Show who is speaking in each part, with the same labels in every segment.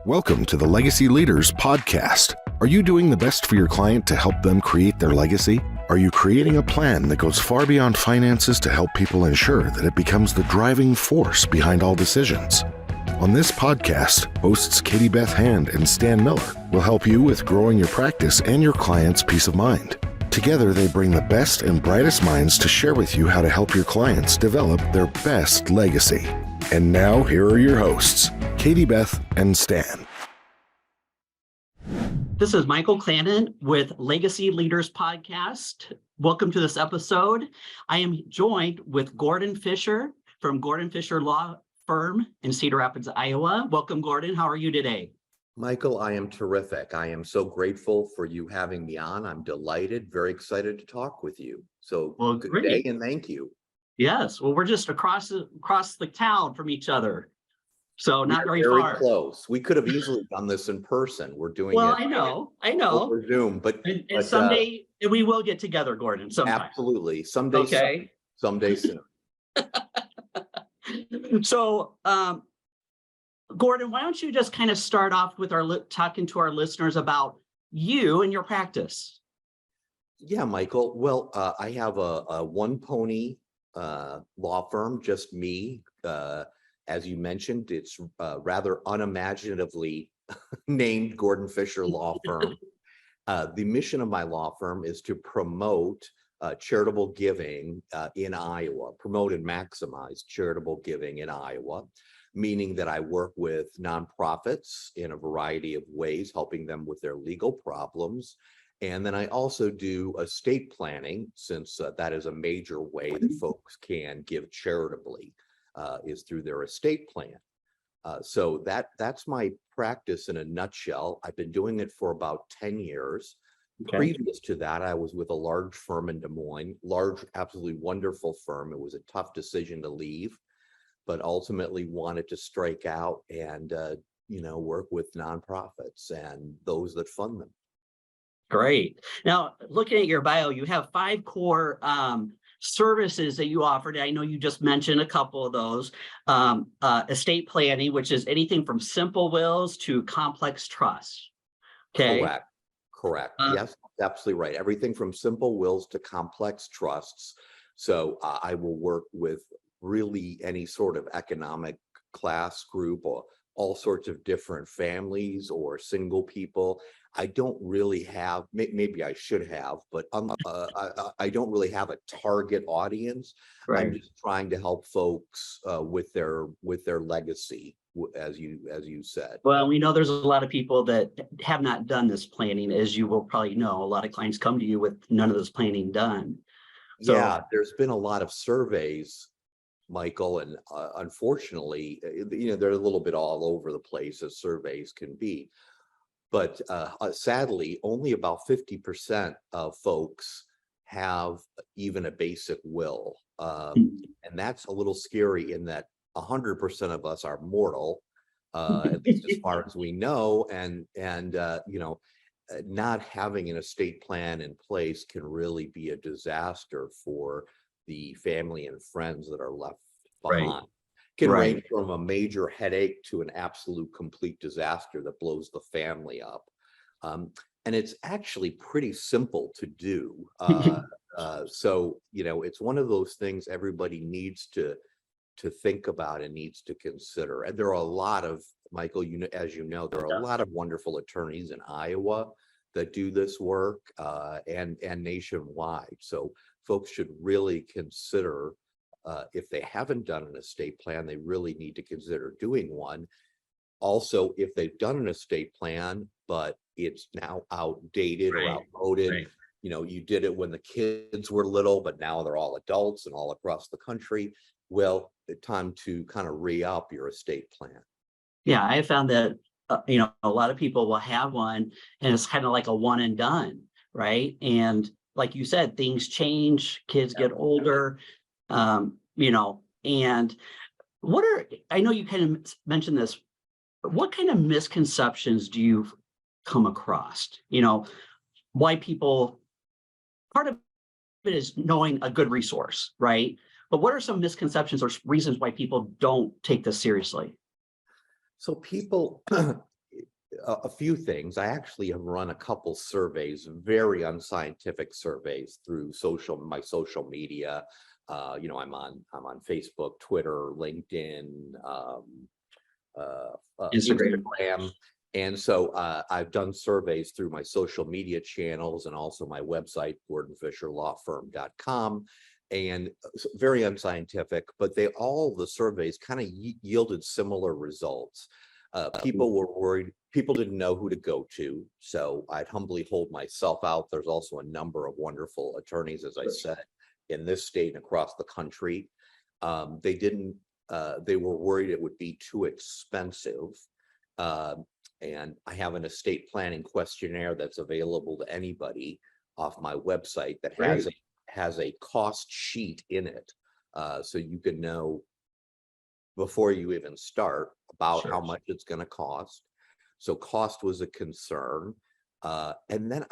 Speaker 1: Welcome to the Legacy Leaders Podcast. Are you doing the best for your client to help them create their legacy? Are you creating a plan that goes far beyond finances to help people ensure that it becomes the driving force behind all decisions? On this podcast, hosts Katie Beth Hand and Stan Miller will help you with growing your practice and your clients' peace of mind. Together, they bring the best and brightest minds to share with you how to help your clients develop their best legacy. And now, here are your hosts, Katie Beth and Stan.
Speaker 2: This is Michael Clannon with Legacy Leaders Podcast. Welcome to this episode. I am joined with Gordon Fischer from Gordon Fischer Law Firm in Cedar Rapids, Iowa. Welcome, Gordon. How are you today?
Speaker 3: Michael, I am terrific. I am so grateful for you having me on. I'm delighted, very excited to talk with you. So good day and thank you.
Speaker 2: Yes. Well, we're just across the town from each other. So not very far.
Speaker 3: Very close. We could have easily done this in person. We're doing
Speaker 2: well,
Speaker 3: it.
Speaker 2: I know.
Speaker 3: Over Zoom, but
Speaker 2: someday we will get together, Gordon. Sometime.
Speaker 3: Absolutely. Someday.
Speaker 2: Okay.
Speaker 3: Someday soon.
Speaker 2: So, Gordon, why don't you just kind of start off with talking to our listeners about you and your practice?
Speaker 3: Yeah, Michael. Well, I have a one pony law firm, just me. As you mentioned, it's rather unimaginatively named Gordon Fischer Law Firm. The mission of my law firm is to promote charitable giving in Iowa, promote and maximize charitable giving in Iowa, meaning that I work with nonprofits in a variety of ways, helping them with their legal problems. And then I also do estate planning, since that is a major way that folks can give charitably. Is through their estate plan. So that's my practice in a nutshell. I've been doing it for about 10 years. Okay. Previous to that, I was with a large firm in Des Moines, large, absolutely wonderful firm. It was a tough decision to leave, but ultimately wanted to strike out and work with nonprofits and those that fund them.
Speaker 2: Great. Now, looking at your bio, you have 5 core services that you offered. I know you just mentioned a couple of those. Estate planning, which is anything from simple wills to complex trusts. Okay.
Speaker 3: Correct. Yes, absolutely right. Everything from simple wills to complex trusts. So I will work with really any sort of economic class group or all sorts of different families or single people. I don't really have, maybe I should have, but I don't really have a target audience. Right. I'm just trying to help folks with their legacy, as you said.
Speaker 2: Well, we know there's a lot of people that have not done this planning, as you will probably know. A lot of clients come to you with none of this planning done.
Speaker 3: So, yeah, there's been a lot of surveys, Michael, and unfortunately, they're a little bit all over the place, as surveys can be. But sadly, only about 50% of folks have even a basic will. And that's a little scary in that 100% of us are mortal, at least as far as we know. And not having an estate plan in place can really be a disaster for the family and friends that are left behind. Right. Can range from a major headache to an absolute complete disaster that blows the family up. And it's actually pretty simple to do. So, it's one of those things everybody needs to think about and needs to consider. And there are a lot of, Michael, as you know, there are a lot of wonderful attorneys in Iowa that do this work and nationwide. So folks should really consider, if they haven't done an estate plan, they really need to consider doing one. Also, if they've done an estate plan, but it's now outdated or outmoded, you did it when the kids were little, but now they're all adults and all across the country. Well, it's time to kind of re-up your estate plan.
Speaker 2: Yeah, I found that, a lot of people will have one and it's kind of like a one and done, right? And like you said, things change, kids get older. And I know you kind of mentioned this, but what kind of misconceptions do you come across? Why people, part of it is knowing a good resource, right? But what are some misconceptions or reasons why people don't take this seriously?
Speaker 3: So people, a few things. I actually have run a couple surveys, very unscientific surveys through my social media. I'm on Facebook, Twitter, LinkedIn, Instagram. And so I've done surveys through my social media channels and also my website, gordonfisherlawfirm.com. And very unscientific, but all the surveys kind of yielded similar results. People were worried, people didn't know who to go to. So I'd humbly hold myself out. There's also a number of wonderful attorneys, as I said, in this state and across the country. They were worried it would be too expensive. And I have an estate planning questionnaire that's available to anybody off my website that has a cost sheet in it. So you can know before you even start about how much it's going to cost. So cost was a concern. And then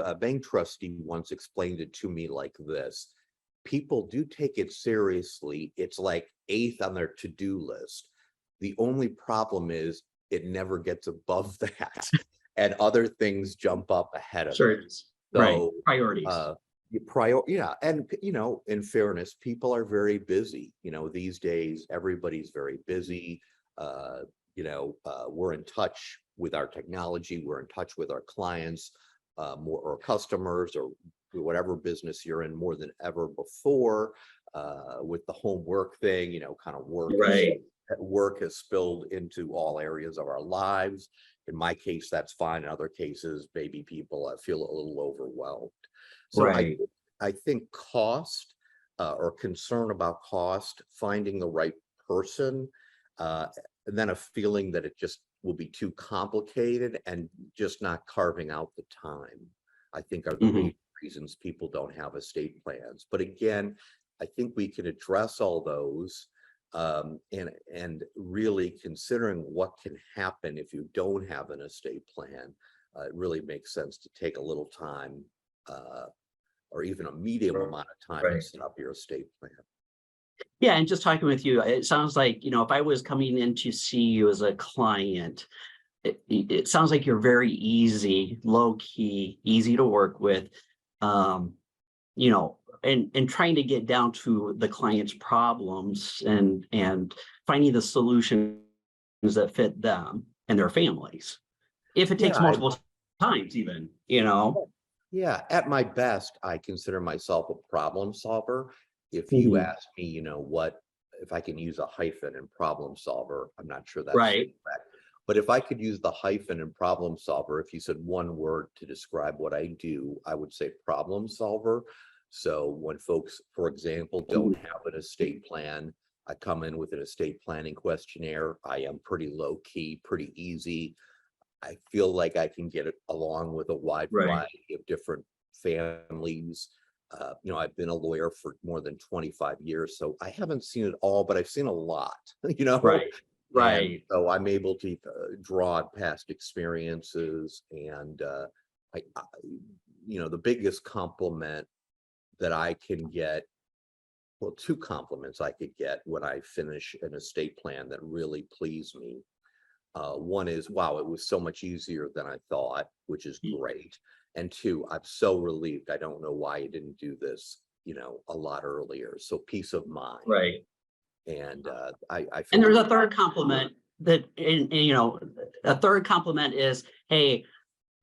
Speaker 3: a bank trustee once explained it to me like this: people do take it seriously. It's like 8th on their to-do list. The only problem is it never gets above that, and other things jump up ahead of it. So,
Speaker 2: priorities.
Speaker 3: And in fairness, people are very busy. These days everybody's very busy. We're in touch with our technology. We're in touch with our clients, or customers, or whatever business you're in, more than ever before. With the homework thing, kind of work has spilled into all areas of our lives. In my case, that's fine. In other cases, maybe people feel a little overwhelmed. So I think cost, or concern about cost, finding the right person, and then a feeling that it just will be too complicated and just not carving out the time, I think are the main reasons people don't have estate plans. But again, I think we can address all those, and really considering what can happen if you don't have an estate plan. It really makes sense to take a little time, or even a medium amount of time to set up your estate plan.
Speaker 2: Yeah, and just talking with you, it sounds like, if I was coming in to see you as a client, it sounds like you're very easy, low key, easy to work with, and trying to get down to the client's problems and finding the solutions that fit them and their families. If it takes multiple times, even,
Speaker 3: Yeah, at my best, I consider myself a problem solver. If you ask me, what if I can use a hyphen in problem solver, I'm not sure that's correct. But if I could use the hyphen in problem solver, if you said one word to describe what I do, I would say problem solver. So when folks, for example, don't have an estate plan, I come in with an estate planning questionnaire. I am pretty low key, pretty easy. I feel like I can get it along with a wide variety of different families. I've been a lawyer for more than 25 years, so I haven't seen it all, but I've seen a lot, And so I'm able to draw on past experiences, and the biggest compliment that I can get, well, 2 compliments I could get when I finish an estate plan that really please me. One is, wow, it was so much easier than I thought, which is great. And 2, I'm so relieved. I don't know why I didn't do this, a lot earlier. So peace of mind. And I feel.
Speaker 2: And there's a third compliment that, a third compliment is, hey,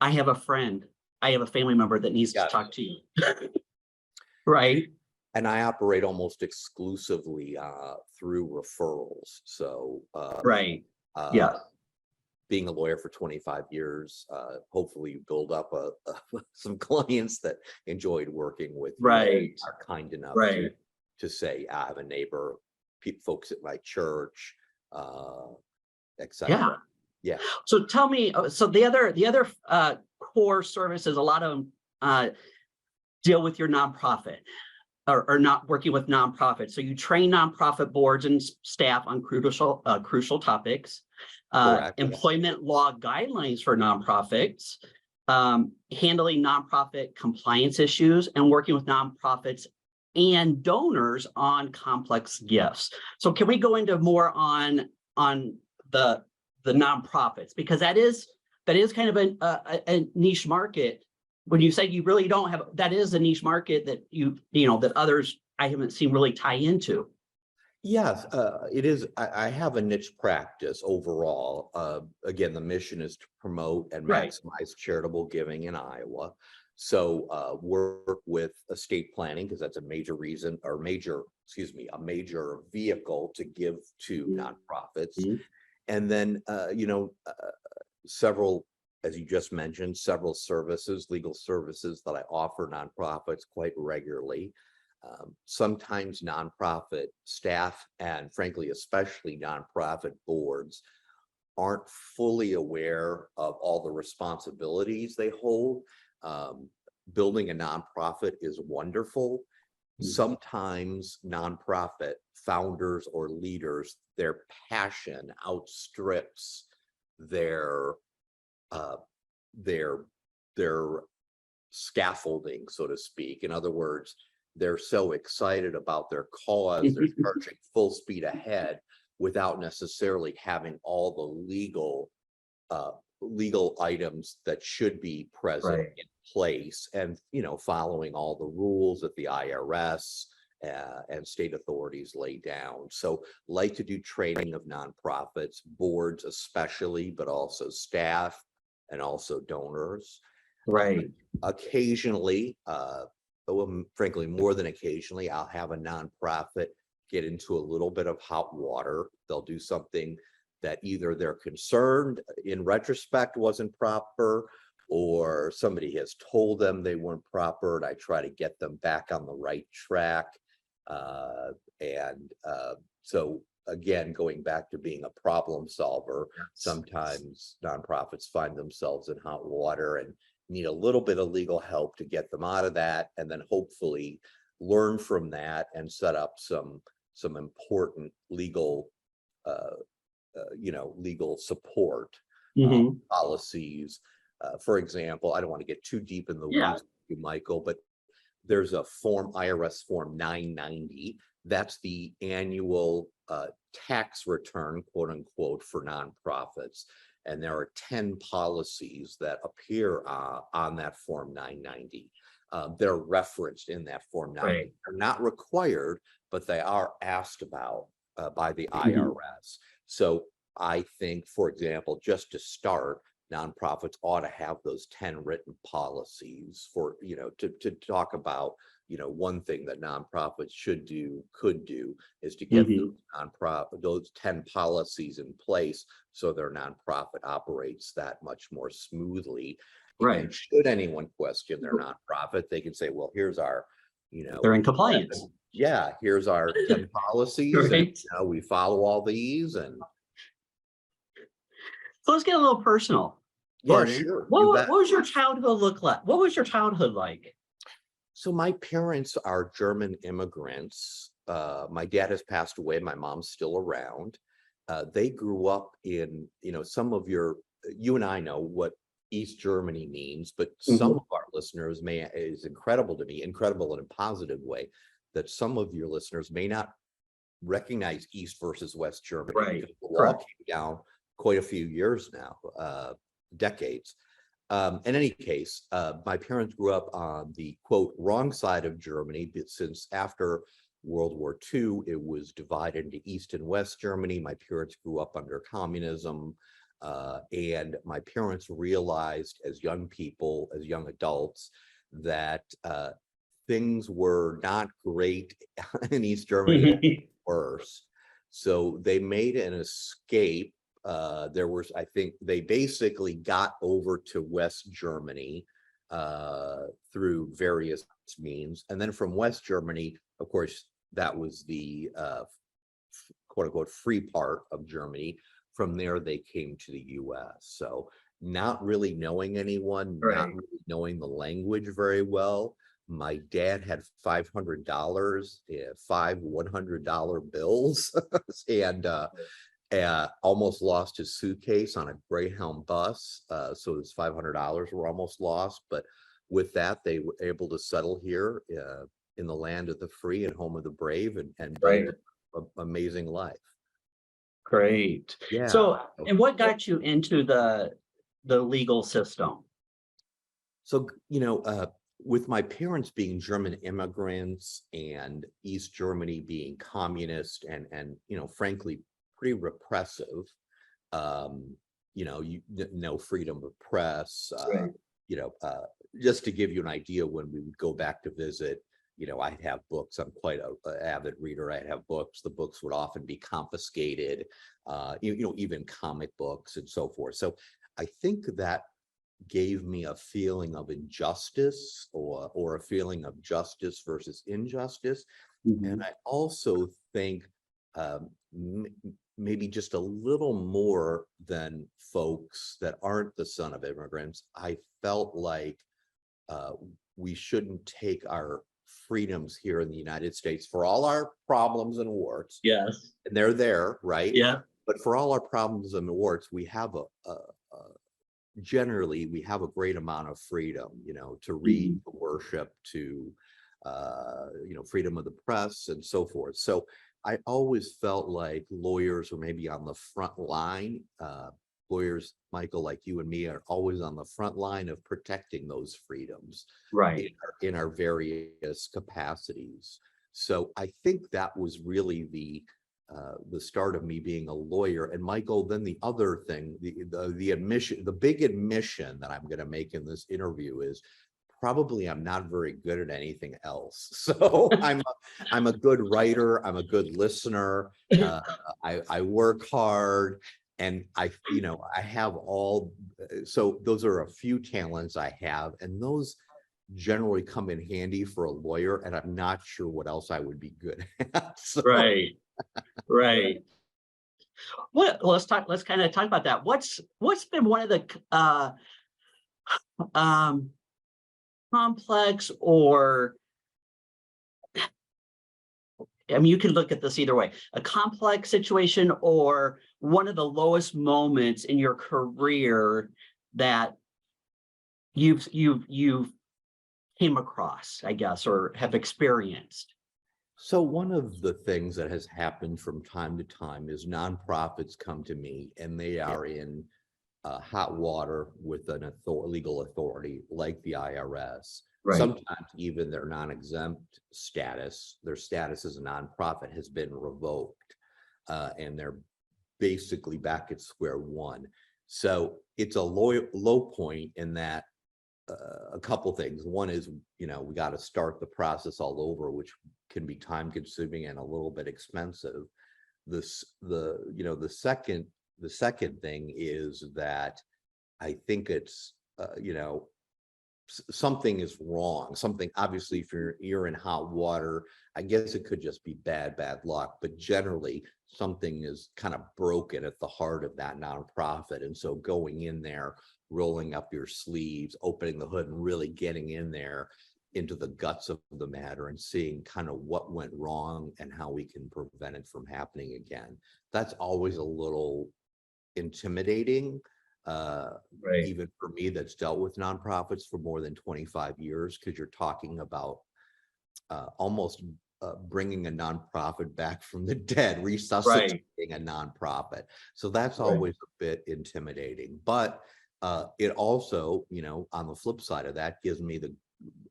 Speaker 2: I have a friend, I have a family member that needs to talk to you.
Speaker 3: And I operate almost exclusively through referrals. So being a lawyer for 25 years, hopefully you build up some clients that enjoyed working with you, are kind enough to say, I have a neighbor, folks at my church, etc.
Speaker 2: So tell me, so the other core services, a lot of them deal with your nonprofit, or not working with nonprofits. So you train nonprofit boards and staff on crucial topics, employment law guidelines for nonprofits, handling nonprofit compliance issues, and working with nonprofits and donors on complex gifts. So can we go into more on the the nonprofits, because that is kind of a niche market. When you say you really don't have, that is a niche market that that others I haven't seen really tie into.
Speaker 3: Yes, it is. I have a niche practice overall. Again, the mission is to promote and
Speaker 2: Right.
Speaker 3: maximize charitable giving in Iowa. So work with estate planning, because that's a major reason, or a major vehicle to give to nonprofits. And then, several, as you just mentioned, several services, legal services that I offer nonprofits quite regularly. Sometimes nonprofit staff, and frankly, especially nonprofit boards, aren't fully aware of all the responsibilities they hold. Building a nonprofit is wonderful. Sometimes nonprofit founders or leaders, their passion outstrips their scaffolding, so to speak. In other words, they're so excited about their cause, they're charging full speed ahead without necessarily having all the legal items that should be present in place, and following all the rules that the IRS and state authorities lay down. So like to do training of nonprofits, boards especially, but also staff and also donors.
Speaker 2: Right.
Speaker 3: Occasionally, frankly, more than occasionally, I'll have a nonprofit get into a little bit of hot water. They'll do something that either they're concerned in retrospect wasn't proper, or somebody has told them they weren't proper, and I try to get them back on the right track. So again, going back to being a problem solver, sometimes nonprofits find themselves in hot water and need a little bit of legal help to get them out of that, and then hopefully learn from that and set up some important legal legal support policies. For example, I don't want to get too deep in the weeds, Michael, but there's a IRS form 990. That's the annual tax return, quote unquote, for nonprofits. And there are 10 policies that appear on that form 990. They're referenced in that form 990. They're not required, but they are asked about by the IRS. So I think, for example, just to start, nonprofits ought to have those 10 written policies for, to talk about, one thing that nonprofits could do is to get those 10 policies in place so their nonprofit operates that much more smoothly.
Speaker 2: Right.
Speaker 3: And should anyone question their nonprofit, they can say, well, here's our,
Speaker 2: they're in compliance.
Speaker 3: Yeah, here's our 10 policies,
Speaker 2: Right.
Speaker 3: and we follow all these. And
Speaker 2: so let's get a little personal.
Speaker 3: Yeah,
Speaker 2: Gordon.
Speaker 3: sure.
Speaker 2: What was your childhood look like? What was your childhood like?
Speaker 3: So my parents are German immigrants. My dad has passed away. My mom's still around. They grew up in, some of you and I know what East Germany means, but some of our listeners is incredible to me, incredible in a positive way, that some of your listeners may not recognize East versus West Germany.
Speaker 2: Right.
Speaker 3: Because the wall came down quite a few years now, decades. In any case, my parents grew up on the, quote, wrong side of Germany, but since after World War II, it was divided into East and West Germany. My parents grew up under communism, and my parents realized as young people, as young adults, that things were not great in East Germany, worse. So they made an escape. I think they basically got over to West Germany through various means. And then from West Germany, of course, that was the quote unquote free part of Germany. From there, they came to the US. So not really knowing anyone, not really knowing the language very well. My dad had $500, 5 $100 bills, and almost lost his suitcase on a Greyhound bus. So his $500 were almost lost. But with that, they were able to settle here in the land of the free and home of the brave, and build an amazing life.
Speaker 2: Great.
Speaker 3: Yeah.
Speaker 2: So, and what got you into the legal system?
Speaker 3: So, with my parents being German immigrants and East Germany being communist and frankly, pretty repressive, no freedom of press,
Speaker 2: Right.
Speaker 3: you know, uh, just to give you an idea, when we would go back to visit, I'd have books. I'm quite a avid reader. I'd have books. The books would often be confiscated, even comic books and so forth. So I think that gave me a feeling of injustice or a feeling of justice versus injustice.
Speaker 2: Mhm.
Speaker 3: And I also think maybe just a little more than folks that aren't the son of immigrants, I felt like uh, we shouldn't take our freedoms here in the United States, for all our problems and warts,
Speaker 2: Yes.
Speaker 3: and they're there, right?
Speaker 2: Yeah.
Speaker 3: But for all our problems and warts, we have generally we have a great amount of freedom, to read,
Speaker 2: Mhm.
Speaker 3: to worship, to freedom of the press and so forth. So I always felt like lawyers were maybe on the front line. Lawyers, Michael, like you and me, are always on the front line of protecting those freedoms
Speaker 2: Right.
Speaker 3: in our various capacities. So I think that was really the start of me being a lawyer. And Michael, then the other thing, the admission, the big admission that I'm going to make in this interview is probably I'm not very good at anything else. So I'm a good writer. I'm a good listener. I work hard, and I have all. So those are a few talents I have, and those generally come in handy for a lawyer. And I'm not sure what else I would be good at. So.
Speaker 2: Right. Right. Let's kind of talk about that. What's been one of the um complex, or I mean, you can look at this either way, a complex situation or one of the lowest moments in your career that you've came across, I guess, or have experienced?
Speaker 3: So one of the things that has happened from time to time is nonprofits come to me and they are in hot water with an legal authority like the IRS.
Speaker 2: Right.
Speaker 3: Sometimes even their non-exempt status, their status as a nonprofit has been revoked, and they're basically back at square one. So it's a low point in that a couple things. One is, we got to start the process all over, which can be time consuming and a little bit expensive. The second thing is that I think it's, something is wrong. Something, obviously, if you're in hot water, I guess it could just be bad luck, but generally something is kind of broken at the heart of that nonprofit. And so going in there, rolling up your sleeves, opening the hood, and really getting in there into the guts of the matter and seeing kind of what went wrong and how we can prevent it from happening again. That's always a little intimidating,
Speaker 2: Right.
Speaker 3: even for me that's dealt with nonprofits for more than 25 years, because you're talking about almost bringing a nonprofit back from the dead, resuscitating a nonprofit. So that's
Speaker 2: Right.
Speaker 3: always a bit intimidating. But it also, on the flip side of that, gives me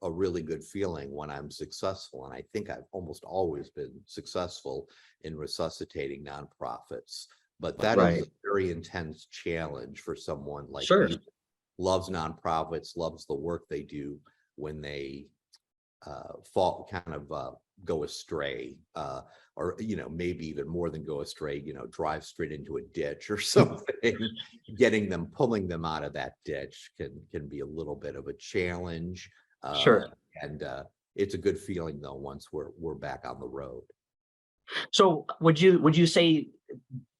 Speaker 3: a really good feeling when I'm successful. And I think I've almost always been successful in resuscitating nonprofits. But that is
Speaker 2: Right.
Speaker 3: a very intense challenge for someone like
Speaker 2: Sure.
Speaker 3: you, loves nonprofits, loves the work they do, when they go astray, or maybe even more than go astray, drive straight into a ditch or something. Pulling them out of that ditch can be a little bit of a challenge.
Speaker 2: Sure.
Speaker 3: And it's a good feeling though once we're back on the road.
Speaker 2: So would you say,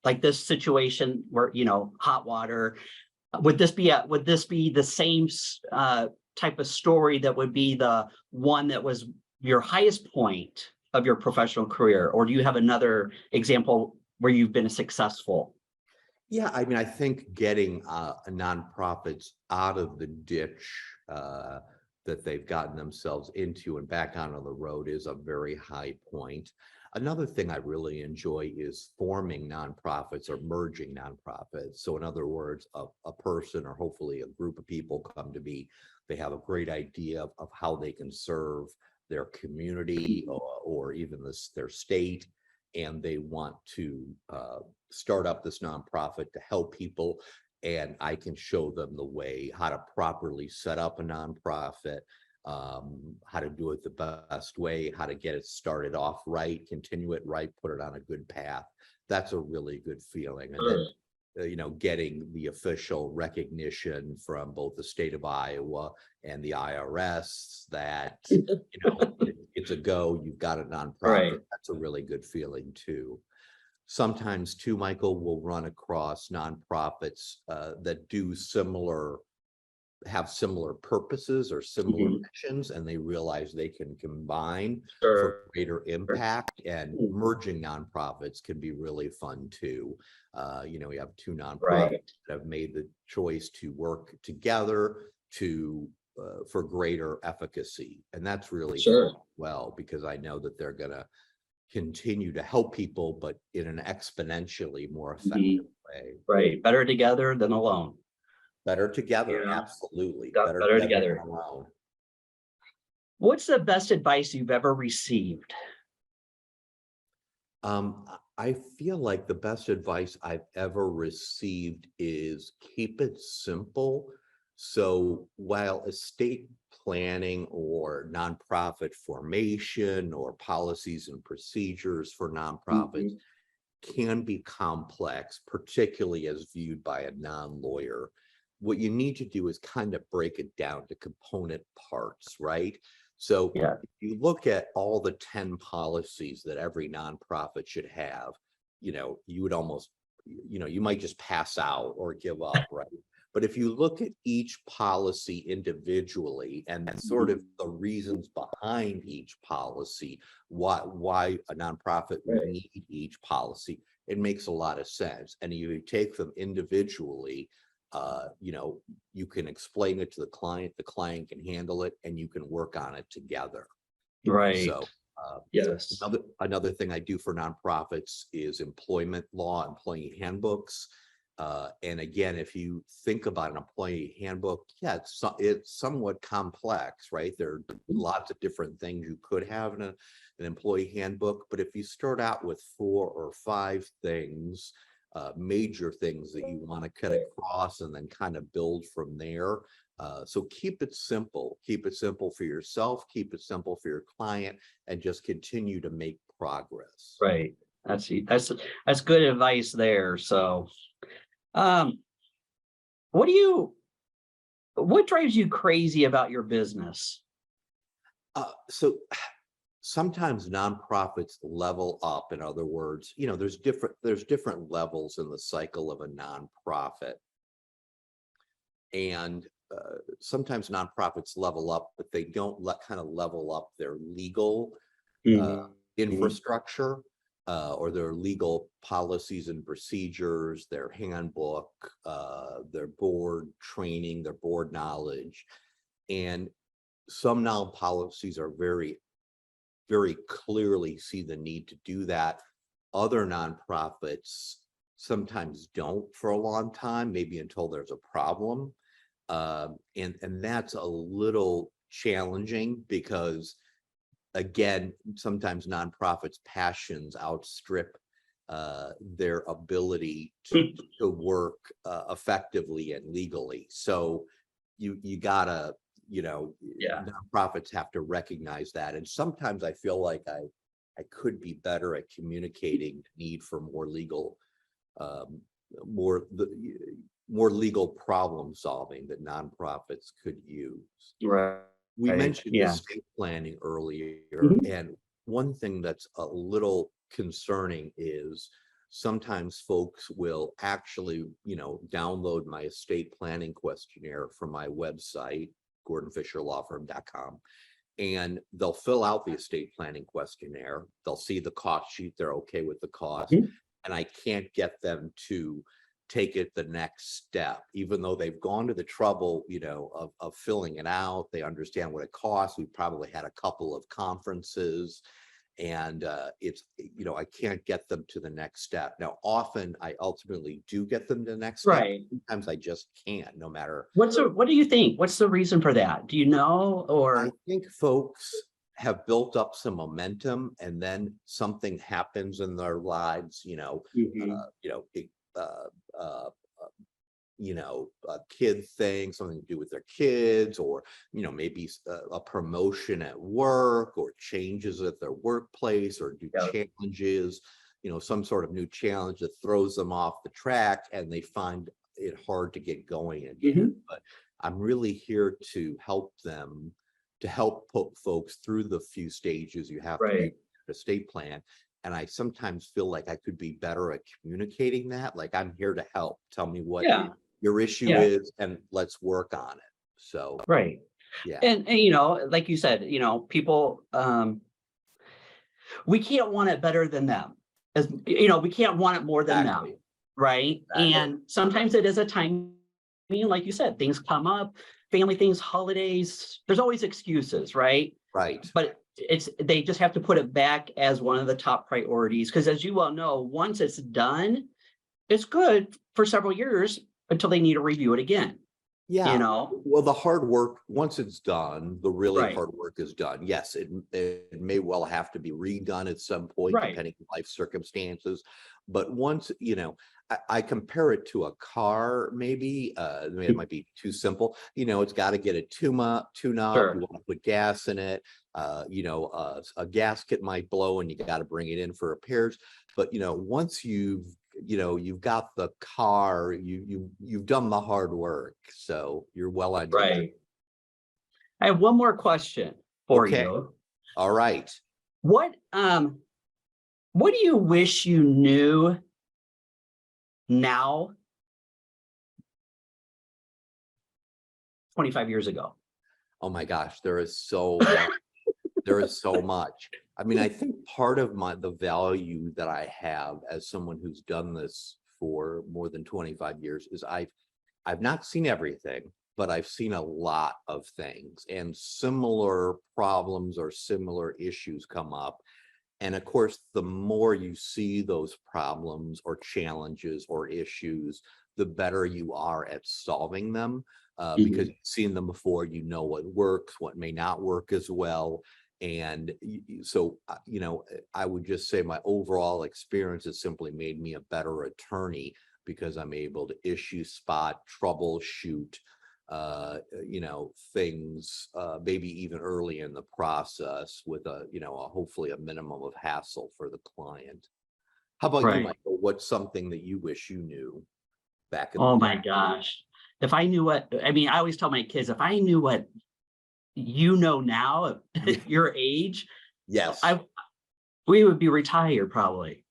Speaker 2: like this situation where, hot water, would this be the same type of story that would be the one that was your highest point of your professional career? Or do you have another example where you've been successful?
Speaker 3: Yeah, I mean, I think getting nonprofits out of the ditch that they've gotten themselves into and back onto the road is a very high point. Another thing I really enjoy is forming nonprofits or merging nonprofits. So in other words, a person or hopefully a group of people come to me, they have a great idea of how they can serve their community or even their state, and they want to start up this nonprofit to help people. And I can show them the way how to properly set up a nonprofit, how to do it the best way, how to get it started off right, continue it right, put it on a good path. That's a really good feeling. And then, getting the official recognition from both the state of Iowa and the IRS that, it's a go, you've got a nonprofit.
Speaker 2: Right.
Speaker 3: That's a really good feeling too. Sometimes too, Michael, will run across nonprofits that have similar purposes or similar missions, and they realize they can combine for greater impact, and merging nonprofits can be really fun too. We have two nonprofits that have made the choice to work together for greater efficacy. And that's really fun as well, because I know that they're going to continue to help people, but in an exponentially more effective way.
Speaker 2: Right. Better together than alone.
Speaker 3: Better together, absolutely.
Speaker 2: Better together.
Speaker 3: Than alone.
Speaker 2: What's the best advice you've ever received?
Speaker 3: I feel like the best advice I've ever received is keep it simple. So while estate planning or nonprofit formation or policies and procedures for nonprofits can be complex, particularly as viewed by a non-lawyer, what you need to do is kind of break it down to component parts, right? So if you look at all the 10 policies that every nonprofit should have, you would almost, you might just pass out or give up, right? But if you look at each policy individually and sort of the reasons behind each policy, why a nonprofit would need each policy, it makes a lot of sense. And you take them individually, you can explain it to the client can handle it, and you can work on it together.
Speaker 2: Right.
Speaker 3: So
Speaker 2: yes.
Speaker 3: Another thing I do for nonprofits is employment law, employee handbooks. And again, if you think about an employee handbook, it's somewhat complex, right? There are lots of different things you could have in an employee handbook, but if you start out with 4 or 5 things, major things that you want to cut across and then kind of build from there. So keep it simple for yourself, keep it simple for your client, and just continue to make progress.
Speaker 2: Right. That's good advice there. So, what drives you crazy about your business?
Speaker 3: So sometimes nonprofits level up. In other words, there's different levels in the cycle of a nonprofit. And sometimes nonprofits level up, but they don't level up their legal infrastructure or their legal policies and procedures, their handbook, their board training, their board knowledge. And some now policies are very clearly see the need to do that. Other nonprofits sometimes don't for a long time, maybe until there's a problem. And that's a little challenging because, again, sometimes nonprofits' passions outstrip their ability to work effectively and legally. So you gotta, nonprofits have to recognize that. And sometimes I feel like I could be better at communicating the need for more legal, more legal problem solving that nonprofits could use.
Speaker 2: Right.
Speaker 3: We mentioned estate planning earlier, and one thing that's a little concerning is sometimes folks will actually, download my estate planning questionnaire from my website, GordonFisherLawFirm.com, and they'll fill out the estate planning questionnaire. They'll see the cost sheet. They're okay with the cost, and I can't get them to take it the next step, even though they've gone to the trouble, of filling it out. They understand what it costs. We've probably had a couple of conferences, And it's, I can't get them to the next step. Now, often I ultimately do get them to the next step.
Speaker 2: Right.
Speaker 3: Sometimes I just can't, no matter.
Speaker 2: What do you think? What's the reason for that? Do you know,
Speaker 3: I
Speaker 2: or?
Speaker 3: think folks have built up some momentum, and then something happens in their lives,
Speaker 2: Mhm.
Speaker 3: a kid thing, something to do with their kids, or maybe a promotion at work, or changes at their workplace, or new
Speaker 2: Yeah.
Speaker 3: challenges, some sort of new challenge that throws them off the track, and they find it hard to get going again.
Speaker 2: Mhm.
Speaker 3: But I'm really here to help them, to help put folks through the few stages you have to do
Speaker 2: Right.
Speaker 3: a estate plan. And I sometimes feel like I could be better at communicating that. Like, I'm here to help. Tell me what
Speaker 2: Yeah.
Speaker 3: your issue
Speaker 2: Yeah.
Speaker 3: is, and let's work on it. So,
Speaker 2: Right.
Speaker 3: yeah,
Speaker 2: And like you said, people, we can't want it better than them. As we can't want it more than them.
Speaker 3: exactly.
Speaker 2: Right.
Speaker 3: Exactly.
Speaker 2: And sometimes it is a time, like you said, things come up, family things, holidays, there's always excuses, right?
Speaker 3: Right.
Speaker 2: But they just have to put it back as one of the top priorities. Because as you well know, once it's done, it's good for several years until they need to review it again.
Speaker 3: Yeah. Well, the hard work, once it's done, the really
Speaker 2: Right.
Speaker 3: hard work is done. Yes, it may well have to be redone at some point,
Speaker 2: Right.
Speaker 3: depending on life circumstances. But once, I compare it to a car, maybe. It might be too simple. It's got to get a tune-up. You
Speaker 2: Sure.
Speaker 3: want to put gas in it. A gasket might blow, and you got to bring it in for repairs. But once you've got the car, you've done the hard work, so you're well on your way.
Speaker 2: Right. I have one more question for
Speaker 3: Okay.
Speaker 2: you.
Speaker 3: All right.
Speaker 2: What do you wish you knew now 25 years ago?
Speaker 3: Oh my gosh, there is so much. There is so much. I mean, I think part of the value that I have as someone who's done this for more than 25 years is I've not seen everything, but I've seen a lot of things, and similar problems or similar issues come up. And of course, the more you see those problems or challenges or issues, the better you are at solving them, because you've seen them before, what works, what may not work as well. And so, I would just say my overall experience has simply made me a better attorney, because I'm able to issue, spot, troubleshoot, things, maybe even early in the process, with hopefully a minimum of hassle for the client. How about you,
Speaker 2: Right.
Speaker 3: Michael? What's something that you wish you knew back in
Speaker 2: Oh
Speaker 3: the
Speaker 2: my
Speaker 3: day?
Speaker 2: gosh. If I knew I always tell my kids, if I knew what you know now at your age,
Speaker 3: Yes.
Speaker 2: we would be retired probably.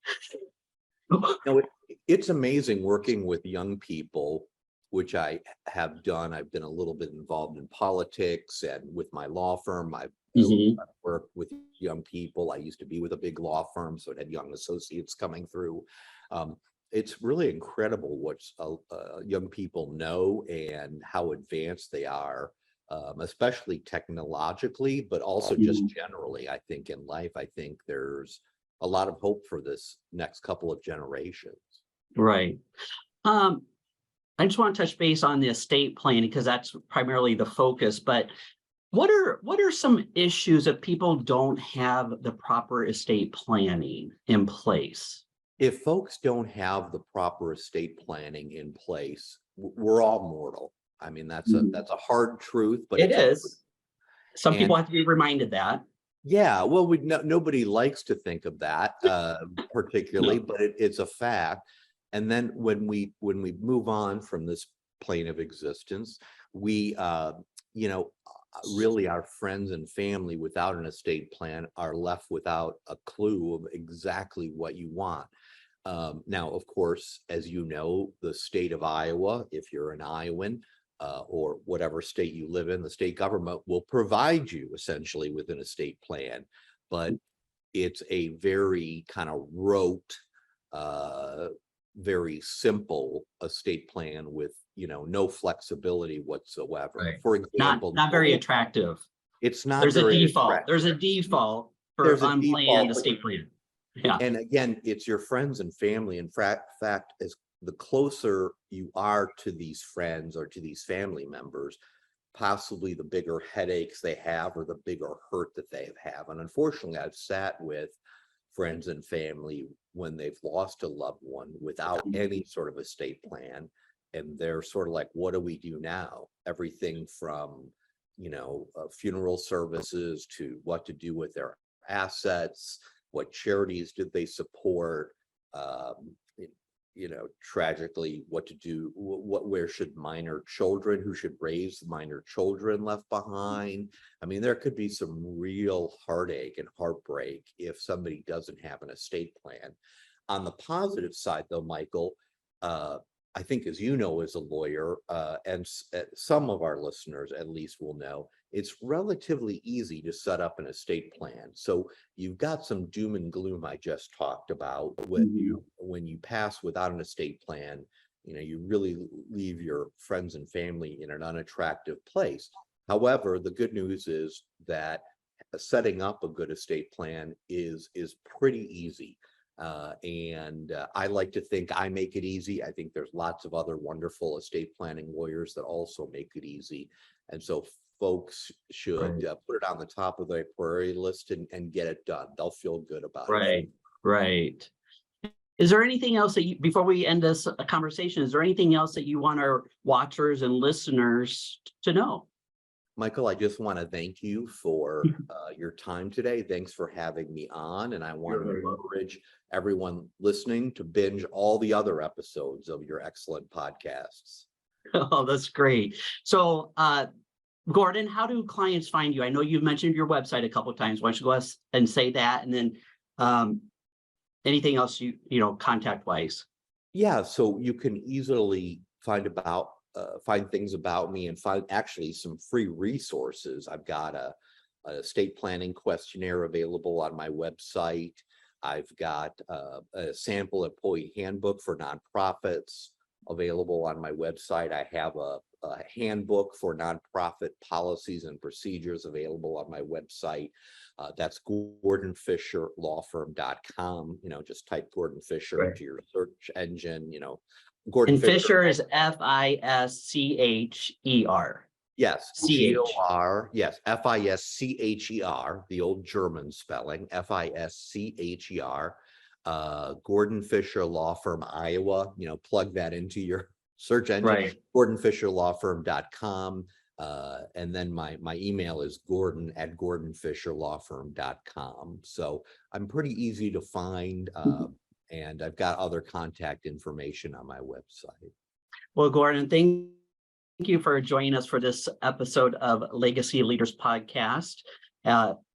Speaker 3: It's amazing working with young people, which I have done. I've been a little bit involved in politics, and with my law firm, I've worked with young people. I used to be with a big law firm, so it had young associates coming through. It's really incredible what young people know and how advanced they are, especially technologically, but also just generally. I think in life, I think there's a lot of hope for this next couple of generations.
Speaker 2: Right. I just want to touch base on the estate planning, because that's primarily the focus. But what are some issues that people don't have the proper estate planning in place?
Speaker 3: If folks don't have the proper estate planning in place, we're all mortal. I mean, that's a hard truth, but
Speaker 2: It
Speaker 3: it's
Speaker 2: is. Some
Speaker 3: and
Speaker 2: people have to be reminded that.
Speaker 3: yeah, well, nobody likes to think of that, particularly, but it's a fact. And then when we move on from this plane of existence, we really, our friends and family without an estate plan are left without a clue of exactly what you want. Now, of course, as you know, the state of Iowa, if you're an Iowan, or whatever state you live in, the state government will provide you essentially with an estate plan, but it's a very kind of rote, very simple estate plan with no flexibility whatsoever.
Speaker 2: Right.
Speaker 3: For example,
Speaker 2: Not very attractive.
Speaker 3: it's not
Speaker 2: There's a
Speaker 3: very
Speaker 2: default.
Speaker 3: attractive.
Speaker 2: There's a default for
Speaker 3: There's a
Speaker 2: unplanned
Speaker 3: default.
Speaker 2: estate plan. Yeah,
Speaker 3: And again, it's your friends and family. In fact, as the closer you are to these friends or to these family members, possibly the bigger headaches they have or the bigger hurt that they have. And unfortunately, I've sat with friends and family when they've lost a loved one without any sort of estate plan. And they're sort of like, what do we do now? Everything from, funeral services to what to do with their assets, what charities did they support, tragically, what to do, where should minor children, who should raise minor children left behind. I mean, there could be some real heartache and heartbreak if somebody doesn't have an estate plan. On the positive side, though, Michael, I think, as you know, as a lawyer, and some of our listeners at least will know, it's relatively easy to set up an estate plan. So you've got some doom and gloom I just talked about. When you pass without an estate plan, you really leave your friends and family in an unattractive place. However, the good news is that setting up a good estate plan is pretty easy. And I like to think I make it easy. I think there's lots of other wonderful estate planning lawyers that also make it easy. And so folks should put it on the top of their priority list and get it done. They'll feel good about it.
Speaker 2: Right. Is there anything else that before we end this conversation, is there anything else that you want our watchers and listeners to know?
Speaker 3: Michael, I just want to thank you for your time today. Thanks for having me on. And I want to encourage everyone listening to binge all the other episodes of your excellent podcasts.
Speaker 2: Oh, that's great. So, Gordon, how do clients find you? I know you've mentioned your website a couple of times. Why don't you go and say that, and then anything else contact wise? Yeah,
Speaker 3: so you can easily find things about me and find actually some free resources. I've got a estate planning questionnaire available on my website. I've got a sample employee handbook for nonprofits available on my website. I have a handbook for nonprofit policies and procedures available on my website. That's GordonFisherLawFirm.com. Just type Gordon Fischer into your search engine. Gordon
Speaker 2: Fischer is Fischer.
Speaker 3: Yes,
Speaker 2: C-H.
Speaker 3: G-O-R, yes, Fischer, the old German spelling, Fischer, Gordon Fischer Law Firm, Iowa, plug that into your search engine,
Speaker 2: right.
Speaker 3: GordonFisherLawFirm.com. And then my email is Gordon@GordonFisherLawFirm.com. So I'm pretty easy to find, and I've got other contact information on my website.
Speaker 2: Well, Gordon, thank you for joining us for this episode of Legacy Leaders Podcast.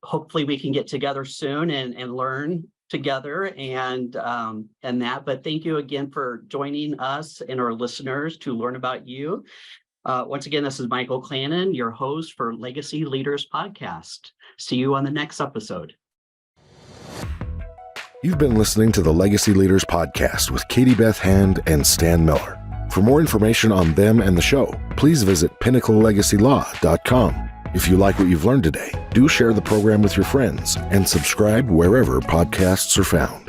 Speaker 2: Hopefully we can get together soon and learn together and that. But thank you again for joining us and our listeners to learn about you. Once again, this is Michael Clannon, your host for Legacy Leaders Podcast. See you on the next episode.
Speaker 1: You've been listening to the Legacy Leaders Podcast with Katie Beth Hand and Stan Miller. For more information on them and the show, please visit pinnaclelegacylaw.com. If you like what you've learned today, do share the program with your friends and subscribe wherever podcasts are found.